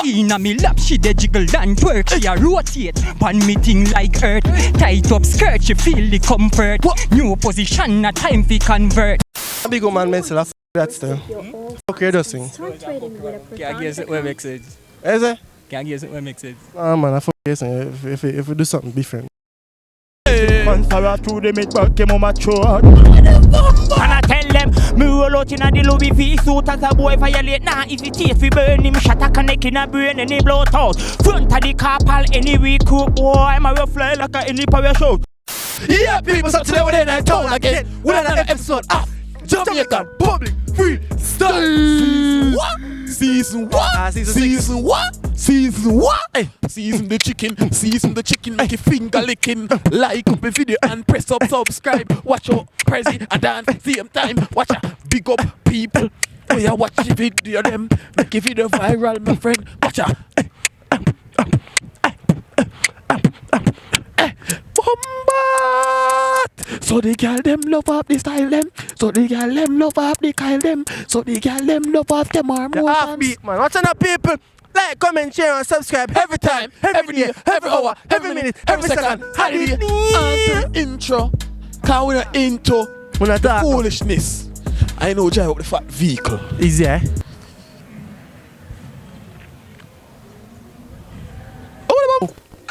Inna me lap, she dey jiggle and twerk. She a rotate, pan me thing like earth. Tight up skirt, she feel the comfort. New position, na time fi convert. Big man, mental, that still. Okay, just sing. Can't guess it, what makes sense. Is it? Can't guess it, what makes sense. Ah man, I guess if we do something different. Man, Sarah through the mid back, came on my throat. And I tell them, me roll out in a the Louis V suit as a boy violate. Nah, if it taste we burn him, shot a connect in a brain and he blow out. Front of the car, pal, any week cook, boy, I'm a fly like a any parachute. Yeah, people, so today we're in town again. We're on another episode of Jamaican Public Freestyle. What? Season what? Season what? Season what? Hey, season the chicken, make your finger licking. Like up the video and press up subscribe. Watch your Pr3zid and dance same time. Watch a big up people. Oh yeah, watch the video them. Make your video viral, my friend. Watch a Bombat! So the girl them love up the style them. So the girl them love up the Kyle them. So the girl them love up Kemar Motionz. Offbeat man, watch on people. Like, comment, share and subscribe Every time, every day, every hour, every minute, every second. Holiday and intro. Cause we're not into foolishness. I know drive up the fat vehicle. Easy, eh?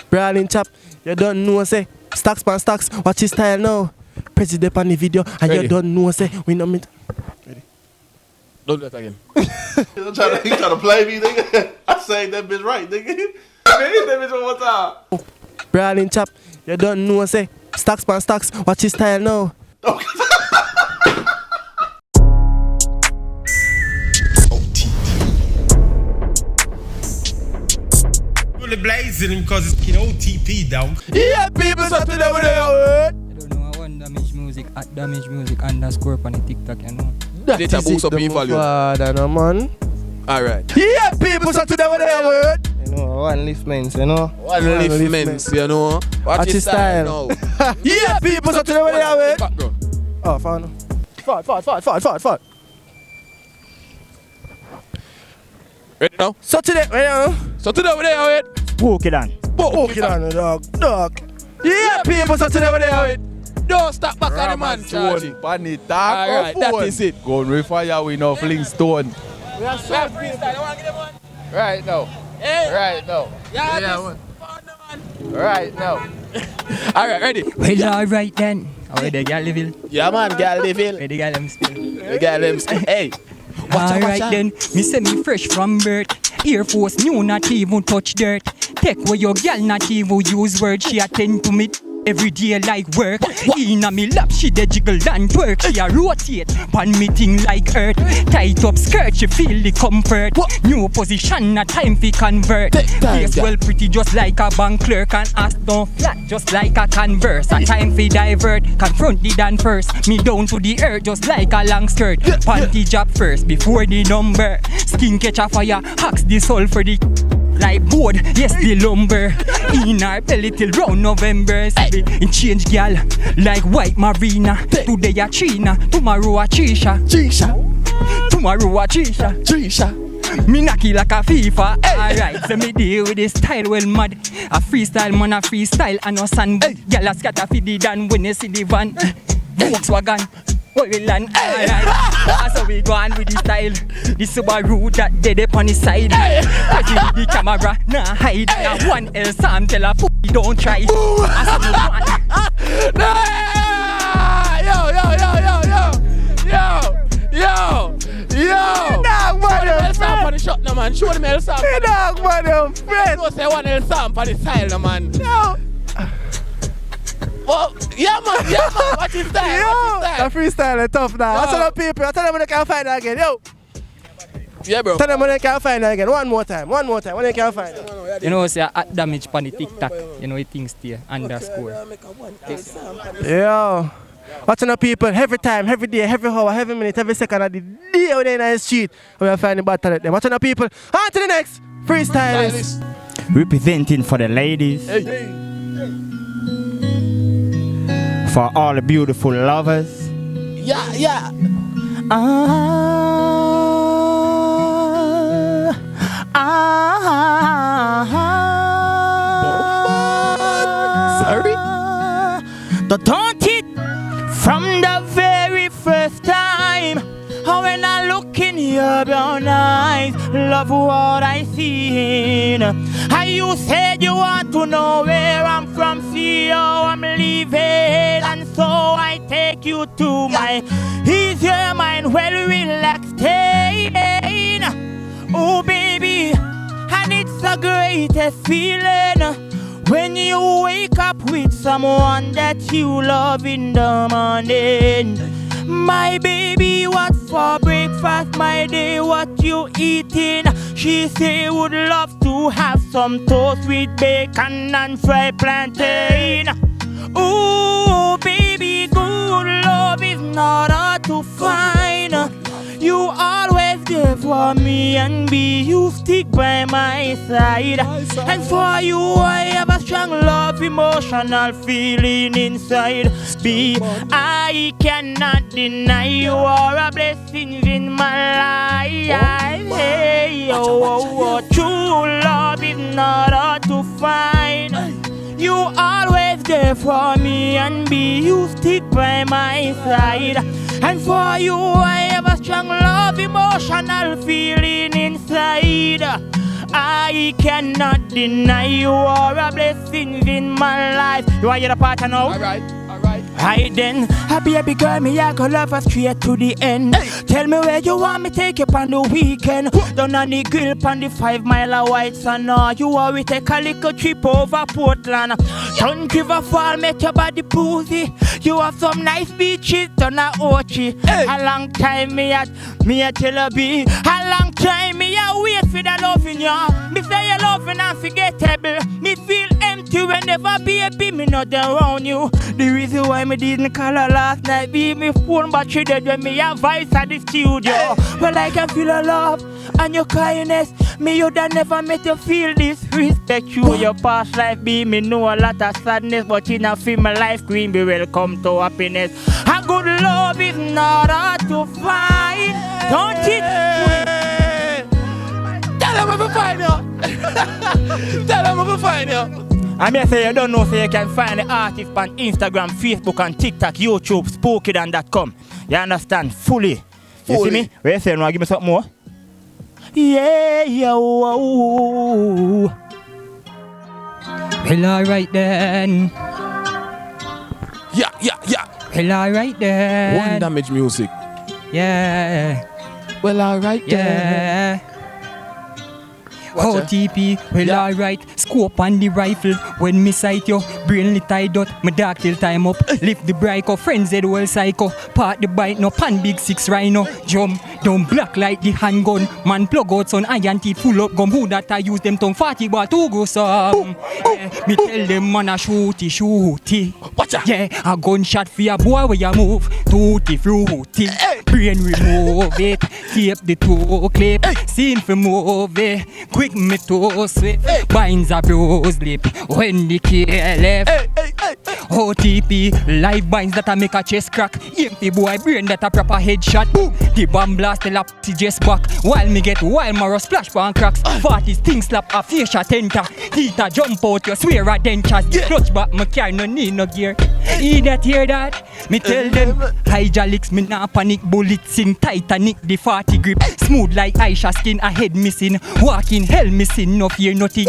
Brawling chap, you don't know say stacks pan stacks, watch his style now. Pr3zid3nt on the video and Ready. you don't know say we not meet. Ready? Don't do that again. He trying to play me, nigga. I sang that bitch right, nigga. Man, hit that bitch one more time. Brawling chap, you don't know say stacks pan stacks, watch his style now. Blazing because it's OTP down. Yeah, people, so today we're there. I don't know, I want damage music at damage music underscore on the TikTok, you know. That Data is boost it, up in the volume. father, no man. Alright. Yeah, people, so today we're there. You know, one liftments, you know. One liftments, you know. Watch his style now. Yeah, people, so today we're there. Background. Oh, fine. Fine. Ready now? So today we're there. So today we're there. Walk it on. Okay, dog. Yeah, people, so today we're there. Don't stop back on the man, Charlie. Alright, that is it. Go and refire with no fling stone. We are so freestyle. I want to get them one. Right now. Hey. Right now. Yeah, Right now. Alright, ready? Well, alright then. Where the girl live? Yeah, man, girl, live it. Where the girl them still? The girl, them hey. Alright then, me say me fresh from birth. Air Force new, not even touch dirt. Take where your girl not even use words. She attend to me every day like work. Inna me lap, she dey jiggle and twerk. She a rotate, pan me thing like earth. Tight up skirt, she feel the comfort. New position, na time fi convert. Face well pretty just like a bank clerk. And ass down flat just like a converse. A time fi divert, confront the dan first. Me down to the earth just like a long skirt. Panty job first before the number. Skin catch a fire, hacks the soul for the like board, yes the lumber. In our belly till round November. In change gal, like white marina. Today a Trina, tomorrow a Trisha. Tomorrow a Trisha. Me knocky like a FIFA. Alright, so me deal with this style well mad. A freestyle man a freestyle and no sand. Gal a scatter fi the dan when you see the van. Volkswagen. What we land, alright. So we go on with the style. The Subaru that dead up on the side. Touching the camera, nah hide. Now one L Sam tell a p***y don't try. Yo. Dog, man, L Sam for the shot, no man. Show them L Sam. dog, man, friend. Don't say one L Sam for the style, no man. No. Well, yeah man. Watch his style. Yo, the freestyle is tough now. What's up, people? I tell them when they can't find it again. Yo. Yeah, bro. Tell them when they can't find it again. One more time. When they can't find it. You know, say at damage on the TikTok. You know, it things there underscore. Yo. Watching the people every time, every day, every hour, every minute, every second of the day when they're in the street. We are finding battle at them. Watching the people. On to the next freestylers. Representing for the ladies. For all the beautiful lovers. Yeah. Sorry? Don't it from the very first time. How when I look in your brown eyes, love what I seen. How you said you want to know where I'm from, see how I'm leaving, and so I take you to my easier mind, well relaxed staying. Oh baby, and it's the greatest feeling when you wake up with someone that you love in the morning. My baby, what for breakfast? My day, what you eating? She say would love to have some toast with bacon and fried plantain. Ooh, baby, good love is not hard to find. You always there for me, and be you stick by my side. And for you I have a strong love, emotional feeling inside. Be I cannot deny you are a blessing in my life. Hey, oh, true love is not hard to find. You always there for me, and be you stick by my side. And for you I have a strong love, emotional feeling inside. I cannot deny you are a blessing in my life. You want to hear the part now? Alright. Right then, a baby girl, me I go love her straight to the end. Hey. Tell me where you want me take you on the weekend. Down on the grill on the 5 mile of white sand. You want we take a little trip over Portland. Sun River Fall, make your body boozy. You have some nice beaches down at Ochi. Hey. A long time me a tell her be. A long time me a wait for the loving ya. Me say you loving unforgettable. Me feel empty whenever baby me not around you. The reason why me didn't call her last night be me phone battery dead when me have voice at the studio. Well, I can feel your love and your kindness. Me you'd never met you feel this. Respect you, your past life be me know a lot of sadness, but in a film my life queen be welcome to happiness. A good love is not hard to find. Don't it? Tell them I'm find you. Tell them I'm find you. I may say you don't know, so you can find the artist on Instagram, Facebook, and TikTok, YouTube, spookydan.com. You understand? Fully. You see me? Where you say, no, give me something more? Yeah, yo. Well, alright then. Yeah. Well, alright then. One damage music. Yeah. Well, alright then. Yeah. OTP, well alright, scope on the rifle. When me sight you, brainly tied out, my dark till time up. Lift the brake up, Pr3zid well psycho. Part the bike, no pan big 6 rhino. Jump, down black like the handgun. Man plug out son iron teeth full up gum. Who that I use them tongue 40 bar to go some. Yeah, me tell them man a shooty. Watch out. Yeah, a gunshot for a boy where you move. Tutti fruity. Brain remove it. Tape the toe clip. Scene for move it. Quick me to swift. Binds a bruised lip. When the key left. OTP, live binds that a make a chest crack. Empty boy brain that a proper headshot. The bomb blast tell a pussy just back. While me get wild marrow splash pan cracks. 40 sting slap a face shot enter. Heater jump out you swear a dentures. Clutch back me carry no need no gear. Idiot hear that? Me tell them hydraulics me nah panic. Bullets in Titanic the 40 grip. Smooth like Aisha skin a head missing. Walking hell missing no fear nothing.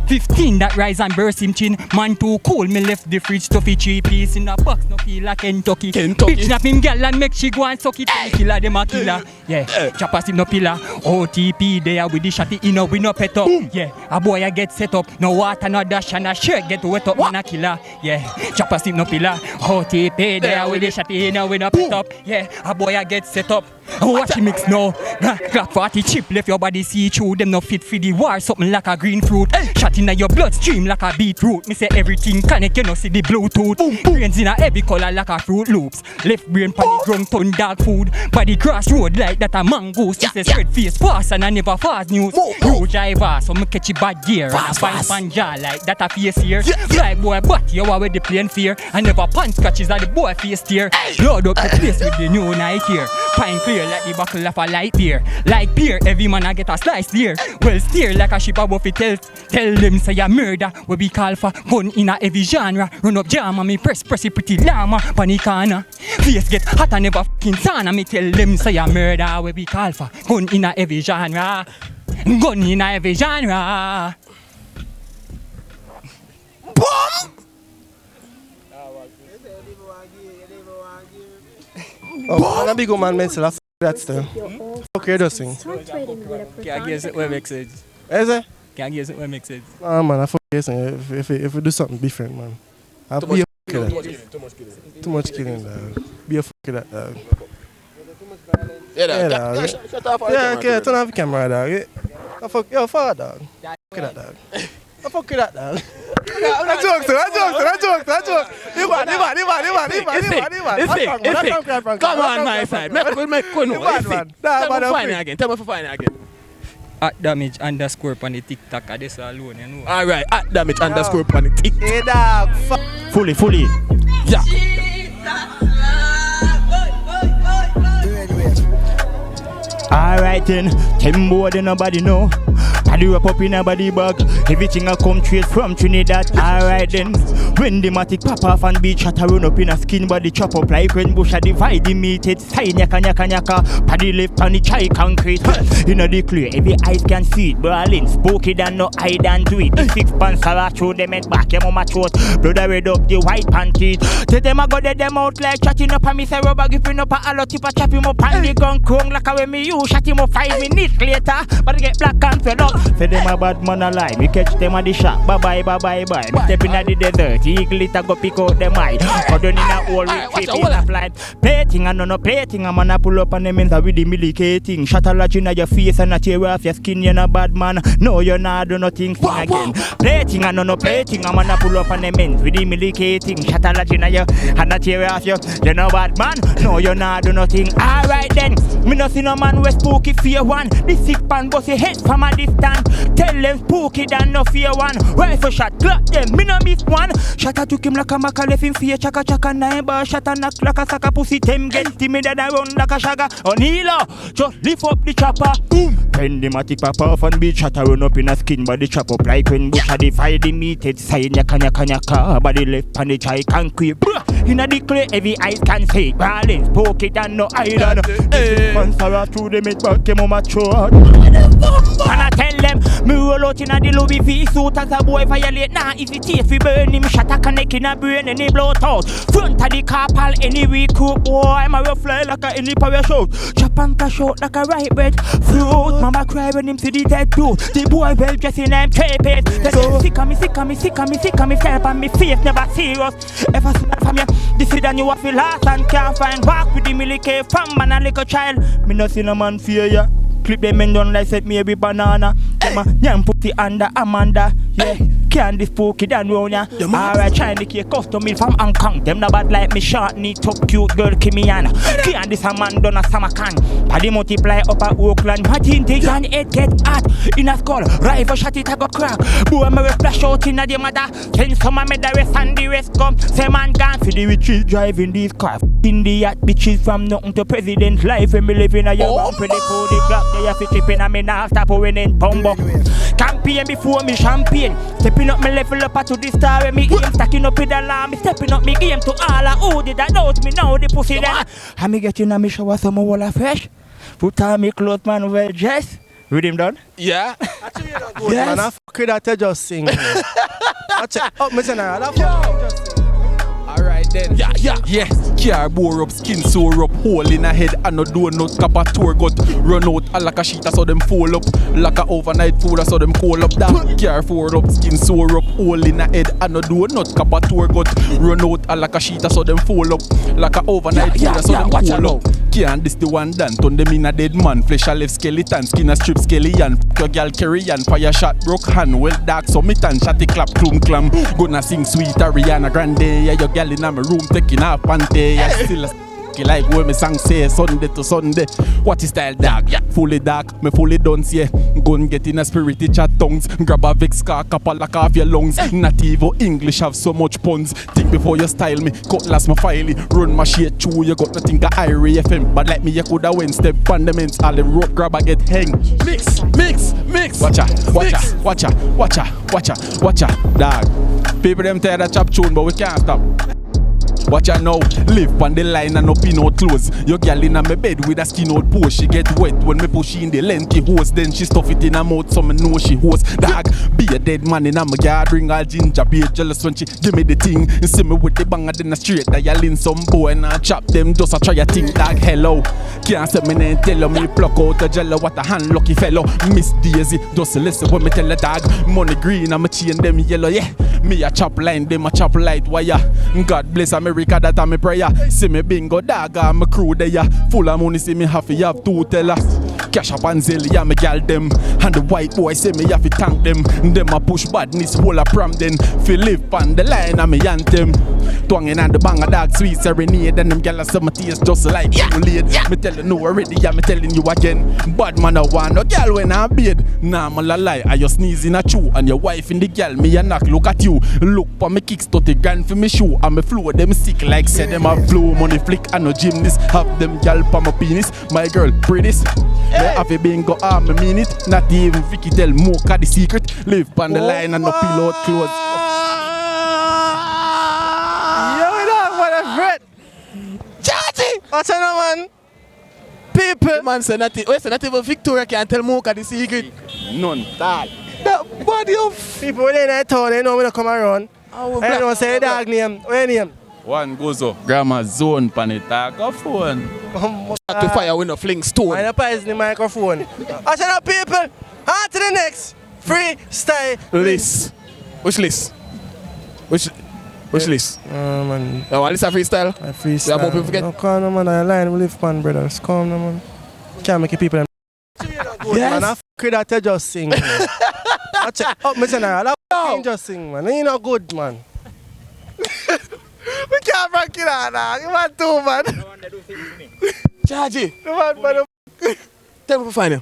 15 that rise and burst him chin. Man too cool me left the fridge stuffy 3 piece in a box no feel like Kentucky. Bitch snap him girl and make she go and suck it. Killer them a killer. Yeah, choppers him no pillar. OTP there with the shotty in a we no pet up. Yeah, a boy a get set up. No water no dash and a shirt get wet up. Man a killer. Yeah, choppers him no pillar. OTP there with the shotty in a we no pet up. Yeah, a boy a get set up. Watch him mix now. Glock 40 chip left your body see through. Them no fit for the war. Something like a green fruit. Shot in your bloodstream like a beetroot. Me say everything connect, you know see the Bluetooth. Brains in a heavy color like a Fruit Loops. Left brain pan the ground ton dog food. Body crossroad like that a mango. She say straight face fast and I never fast news. You driver so me catch you bad gear. And find panja like that a face here. Fly boy but you are with the plane fear. I never pan scratches at the boy face tear. Load up the place with the new Nike here. Pine fear like the buckle of a light beer. Like beer, every man a get a slice there. Well, steer like a ship above it tell them say a murder. We be call for gun in a heavy genre. Run up jam and me press it pretty llama. Panicana. Face get hot and never fucking sauna. Me tell them say a murder. We be call for gun in a heavy genre. Gun in a heavy genre. Boom! Oh, I'm a big old man, myself. I f that still. Fuck you just sing. Can't guess it what makes sense. Is it? Can't guess it what makes sense. Nah, man, I fuck you sing. If we do something different, man. I'll be a fuck of that. Too much killing, dog. Be a fuck of that, dog. Yeah, dog. Yeah, okay, turn off the camera, dog. I fuck your father, dog. Fuck that, dog. I fuck with that, dog. I joke. Come on, my side. Make one more. Tell me for finding again. @damage_ on the TikTok. This alone, you know. Alright, @damage_ on the TikTok. Hey, dog. Fully. Yeah. Alright then, Tembo then nobody know. Paddy wrap up in a body bag. Everything I come straight from Trinidad. Alright then, when the matic pop off and beach shot run up in a skin body chop up like when bush a divide the meated side nyaka. Paddy left on the chai concrete. You know the clear, every eyes can see it. Brawling, spooky than no eye than do it. The 6 pants Sarah throw them head back, your mama throat. Blood a red up the white panties. Tell them I go dead them out like chatting up and me say rubber gripping up a lot tip a chop him up and the gun crunk like a way me use. Shot him up 5 minutes later, but I get black and fed up. Say them a bad man alive, me catch them at the shop. Bye. Me step in at the desert, eagle it a go pick out them eye. Or done in a hole with chip in a flight. Plating and no plating, I'm gonna pull up on them ends with the millicating. Shot a lot in your face and a tear off your skin, you're not bad man. No, you're not do nothing sing again. Plating and no plating, I'm gonna pull up on them ends with the millicating. Shot a lot in your and a tear off you, you're not bad man. No, you're not do nothing. Alright then, me no see no man with spooky fear one. The 6 pan bust your head from a distance. Tell them spooky than no fear one. Rifle shot, clock them, me no miss one. Shot a took him like a maca, left him fear. Chaka, 9 bar, shot a knock like a sucker pussy. Them get timid and run like a shagger. Onila, just lift up the chopper. When the matic pop off and beach shot a run up in a skin body chop up like when bush a divide the meated side nyaka. Body left on the chai concrete. In a declare every eyes can see it. Brawling, spooky than no island. Man Sarah through the mid back, Kemar Motionz. And I tell them, me roll out in a the Louis V suit as a boy violate. Nah, easy teeth we burn him, shot a connect in a brain and he blow out. Front of the car pal any week cook, boy, I'm a rough fly like a any parachute. Chop and cash out like a right bread. Fruit, mama cry when him see the dead dude. The boy well dressed in them tapes. They say sick of me, step on me face, never serious. Ever see that from you? This is the new feel last and can't find. Walk with the milky from man a little child. Me no see no man fear ya. Clip them men down like set me every banana. Them a nyam put it under Amanda. Yeah, can't this spooky than round ya. Alright, trying to get custom meal from Hong Kong. Them no bad like me short knee top cute girl Kimiana. Can't this a man done a Samarkand. Paddy multiply up at Oakland. Imagine the young head get hot in a skull. Rifle shot it a go crack. Boy me splash out in a the mother. Send some of me the rest and the rest come. Say man gone for the riches driving these cars. In the yacht bitches from nothing to president life. When me living a young man pretty for the clock. They have to chip in and me now stop when in Pombo. Campaign before me champagne. Stepping up me level up to the star when me aim. Stacking up with the alarm. Me stepping up me game to all who did that doubt me now the pussy then. And me get in a me shower some more wall fresh. Put on me clothes man well dressed. Read him done? Yeah. Actually, you don't go, man. I fuck with that, you just sing. I check up, me general. I fuck with that, just sing. Alright then. Yeah. Car bore up, skin sore up, hole in a head and no donut, cap a tour gut. Run out a like a sheet so them fall up. Like a overnight food so them call up. That car four up, skin sore up, hole in a head and no donut, cap a tour gut. Run out a like a sheet so them fall up. Like a overnight food so them call up. Can't this the one done, turn them in a dead man. Flesh a left skeleton, skin a strip skeleton. Your girl carry and fire shot broke hand. Well dark so me tan shotty clap clum clam. Gonna sing sweet Ariana Grande. Yeah, your girl in my room taking off panty. Yeah, still lucky like where me sang say Sunday to Sunday. What is style dog? Yeah, fully dark, me fully done yeah. Gun get in a spirit chat tongues. Grab a vex car, couple like off your lungs. Native English have so much puns. Think before you style me, cutlass my filey. Run my shit through, you got nothing to Irie FM. But like me, you coulda went step fundaments. All them rope grab I get hang. Mix. Watcha. Dog. People them tired of chop tune, but we can't stop. Watch her now, live on the line and up in out clothes. Your girl in my bed with a skin out pose. She get wet when me push in the lengthy hose. Then she stuff it in her mouth so me know she hose. Dog, be a dead man in my yard. Ring all ginger, be jealous when she give me the thing. You see me with the banger then a straight dial in some boy and I chop them just a try a thing. Dog, hello, can't say me name tell me pluck out a jello. What a hand lucky fellow. Miss Daisy, just listen when me tell the dog. Money green and me chain them yellow, yeah. Me a chop line, them a chop light wire. God bless America, that a me prayer. See me bingo dog and my crew there. Full of money, see me have to have two tellers. Cash up and Zelle, yeah me gal them. And the white boy say me have to thank them. Them a push badness, whole a pram then. Fi live on the line and me anthem. Twanging and the banger dog sweet serenade. And them gal a some taste just like you laid. Me tell you no already, yeah me telling you again. Bad man a want no gal when I bed. Nah man a lie, I you sneeze in a chew. And your wife in the gal, me a knock look at you. Look for me kicks 30 grand for me shoe. And me flow them sick like said them a flow. Money flick and no gymnast. Have them gal pa my penis. My girl Pr3zid3nt. Me have a bingo arm, me mean it. Not even Vicky tell Mocha the secret. Live on the line and no pillow clothes. Yo, we don't want a friend. Chargy! What's on man? People. Man say not even Victoria can tell Mocha the secret. None. That body of people in that town, they know me to come around. I don't say dog name. What your name? One goes up. GRAMMAXONE pan it phone. To fire with no fling stone. I'm pricing the microphone. Oshane people, on to the next freestyle list. Which list? Which list? Man. You want list of freestyle? Freestyle. You have more people No, come on, man. I line we live pan, brothers. Come on, man. Can't make people them. Yes. Man, I f*** that you just sing. Man. Oh, Mr. General, I just sing, man. You not good, man. We can't break it out now. You want to, man. Chargy. You want, man. Tell me to find you.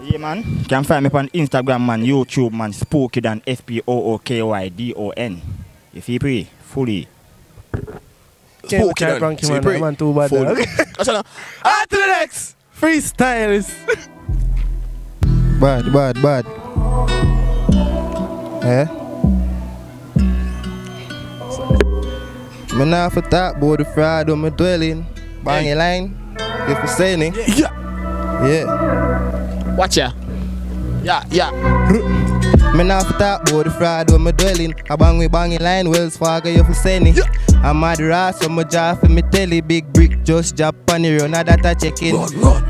Yeah, man. You can find me on Instagram, man, YouTube, man, Spookydon, SPOOKYDON. You feel free? Fully. Spookydon. Man. Man, too bad. On to the next freestylers. Bad. Eh? Me nah for talk about the fraud on my dwelling. Bang a line. If you say it. Yeah. Watch ya. Yeah. Me nah for talk about the fraud on my dwelling. I bang a line. Wells Fargo, you for say it. I'm mad ras on my jaw for me telly. Big brick just drop on the run. That I check in.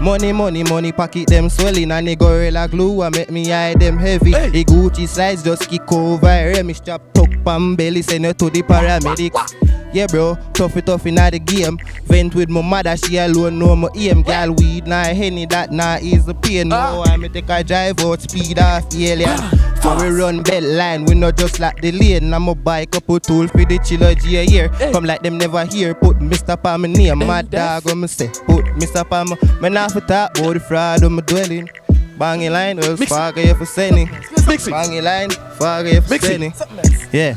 Money, pocket them swelling. And the gorilla glue I make me eye them heavy. The Gucci size just kick over. Me strap tuck pan belly. Send her to the paramedics. Yeah, bro, tough in the game. Vent with my mother, she alone know my aim. Girl, weed, nah, henny, that nah is the pain. No, I me take a drive out, speed off, alien. So we run belt line, we not just like the lane. I'm a bike up a tool for the trilogy a year. Come like them never hear, put Mr. Palm in name. My dog, when me say, put Mr. Palm. Me not for talk about the fraud on my dwelling. Bang a line, well, Fargo, you for sending. Bang a line, Fargo, you for sending. Yeah.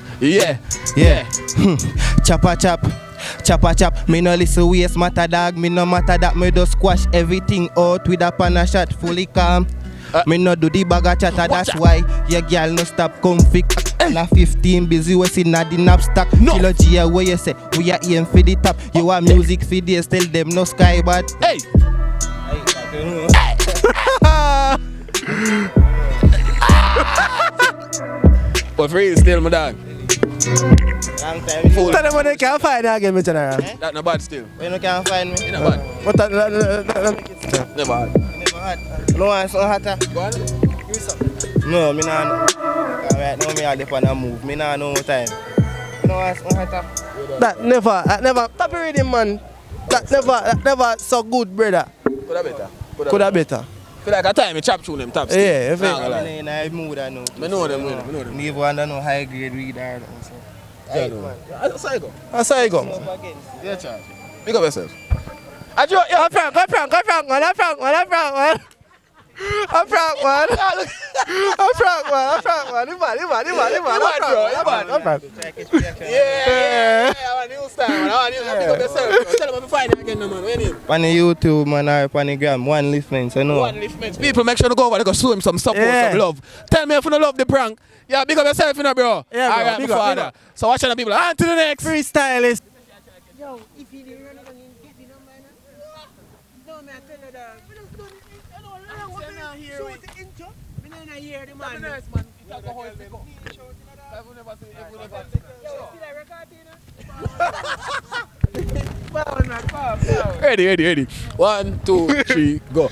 Chop. Me no listen waste matter dog. Me no matter that. Me just squash everything out with a pan a shot fully calm. Me no do the bag of chatter. That's why your girl no stop comfy. Na 15 busy we see na the knapsack. Kilo G where you say we are aim for the top. You want music for this, tell them no sky but hey. But Freeze still my dog. long time. Tell them when they can't find me again, Mr. General. That not bad still. When you can't find me? It's not bad. But Never hard. Never hard. No one so hotter. Go on. Give me something. No, me nah know. Right now me are on a move. Me nah know no time. No one so hotter. That never. Stop reading, man. That never so good, brother. Coulda better. Feel like a time you chop through them taps. Yeah, I'm in a mood I know. I know them. Me even under no high grade reader. A psycho. I say go. Yeah, charge. Big up yourself. I'm Frank, man. I'm Frank, man. Yeah, I want new style, man. I want you to pick up yourself, bro. Tell them I'm finding again, man. Where you? On the YouTube, man, or on the gram, one listening, so no. One liftments. People, make sure to go over there, go show him some support, some love. Tell me if you don't love the prank. Yeah, big up yourself, you know, bro. Yeah, bro. Alright, Big my up, father. big up. So watch the people. On to the next. Freestylist. Yo, if you didn't run it on him, get the number, no, man, tell you that. We just do it. I don't hear it. We don't hear the man. man. Yo, see that record, you know? Ready. 1, 2, 3, go.